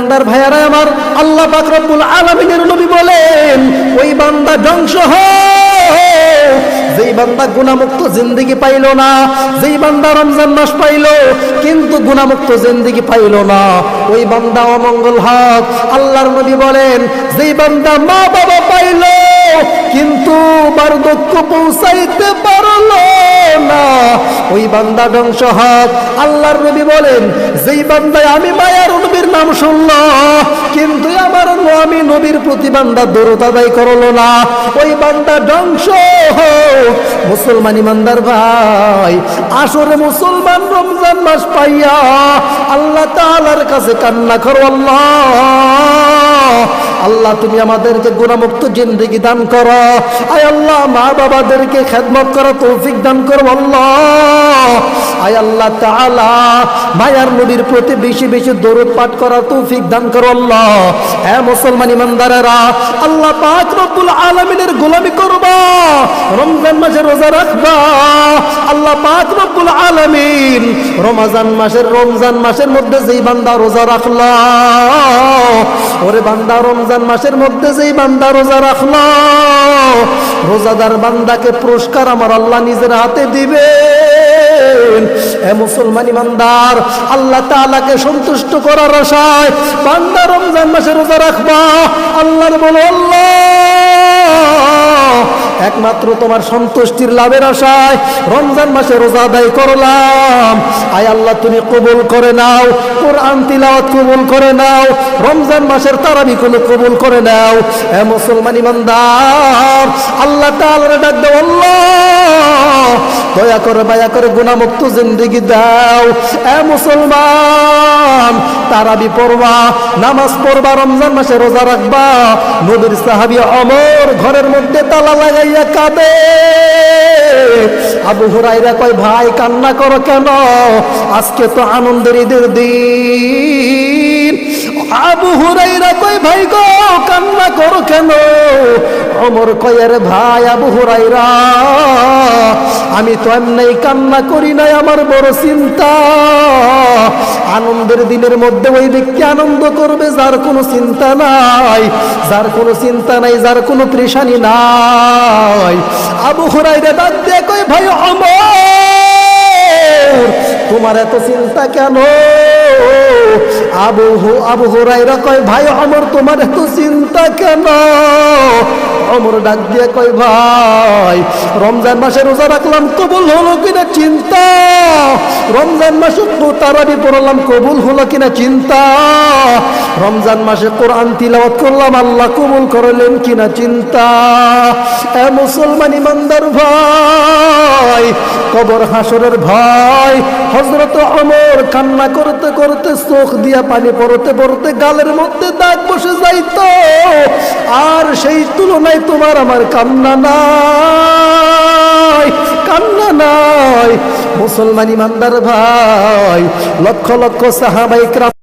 ইমানদার ভাইয়ারা আমার, আল্লাহ পাক রব্বুল আলামিনের নবী বলেন ওই বান্দা ধ্বংস হোক যেই বান্দা গুনাহমুক্ত জিন্দেগি পাইল না, যেই বান্দা রমজান মাস পাইল কিন্তু গুনাহমুক্ত জিন্দেগি পাইল না, ওই বান্দা অমঙ্গল হক। আল্লাহর নবী বলেন যেই বান্দা মা বাবা পাইল কিন্তু বার্ধক্য পৌঁছাইতে পারল না, ওই বান্দা ধ্বংস হক। আল্লাহর নবী বলেন যেই বান্দায় আমি মায়ার নবীর নাম শুনল কিন্তু আমার আমি নবীর প্রতি বান্দা দরুদ আদায় করলো না, ওই বান্দা ধ্বংস হোক। মুসলমান ইমানদার ভাই, আসরে মুসলমান রমজান মাস পাইয়া আল্লাহ তাআলার কাছে কান্না করো, আল্লাহ তুমি আমাদেরকে গুনাহমুক্ত জিন্দেগি দান করো। আয় আল্লাহ মা বাবাদেরকে খেদমত করা তৌফিক দান করো আল্লাহ। আয় আল্লাহ তাআলা মায়ার নবীর প্রতি বেশি বেশি দরুদ পাঠ করা তৌফিক দান করো আল্লাহ। হ্যাঁ মুসলমান ইমানদারেরা, আল্লাহ পাক রব্বুল আলামিনের গোলামি করবা, রমজান মাসে রোজা রাখবা। আল্লাহ পাক রব্বুল আলামিন রমজান মাসের মধ্যে যেই বান্দা রোজা রাখলা, ওরে বান্দা রমজান মাসের মধ্যে যেই বান্দা রোজা রাখলা, রোজাদার বান্দাকে পুরস্কার আমার আল্লাহ নিজের হাতে দিবেন। এ মুসলমান ইমানদার, আল্লাহ তাআলাকে সন্তুষ্ট করার আশায় বান্দা রমজান মাসে রোজা রাখবা। আল্লাহর বলো আল্লাহ একমাত্র তোমার সন্তুষ্টির লাভের আশায় রমজান মাসে রোজা আদায় করলাম। আয় আল্লাহ তুমি কবুল করে নাও, কোরআন তিলাওয়াত কবুল করে নাও, রমজান মাসের তারাবি কবুল করে নাও। এ মুসলমান ইমানদার, আল্লাহ তাআলার ডাক দাও, আল্লাহ দয়া করে মায়া করে গুনাহমুক্ত জিন্দেগি দাও। এ মুসলমান, তারাবি পড়বা, নামাজ পড়বা, রমজান মাসে রোজা রাখবা। নবীর সাহাবী ওমর ঘরের মধ্যে তালা লাগাইয়া কাঁদে। আবু হুরায়রা কয় ভাই কান্না করো কেন, আজকে তো আনন্দের ঈদের দিন। আবু হুরায়রা কয় ভাই গো কান্না করো কেন? ওমর কয় আরে ভাই আবু হুরায়রা আমি তো এমনি কান্না করি নাই, আমার বড় চিন্তা। আনন্দের দিনের মধ্যে ওই ব্যক্তি আনন্দ করবে যার কোনো চিন্তা নাই, যার কোনো চিন্তা নাই, যার কোনো পেরেশানি নাই। আবু হুরায়রা ডাক দিয়ে কয় ভাই ওমর তোমার এত চিন্তা কেন? আবু হুরায়রা কয় ভাই ওমর তোমার এত চিন্তা কেন? ওমর ডাক দিয়ে কয় ভাই রমজান মাসে রোজা রাখলাম কবুল হলো কিনা চিন্তা, রমজান মাসে তারাবি পড়লাম কবুল হলো কিনা চিন্তা, রমজান মাসে কোরআন তিলাওয়াত করলাম আল্লাহ কবুল করলেন কিনা চিন্তা। এ মুসলমান ইমানদার ভাই, কবর হাসরের ভয়। হযরত ওমর কান্না করতে করতে চোখ দিয়া পানি পড়তে পড়তে গালের মধ্যে দাগ বসে যাইতো, আর সেই তুলনায় তোমার আমার কান্না নাই, কান্না নাই। মুসলমান ইমানদার ভাই, লক্ষ লক্ষ সাহাবায়ে কেরাম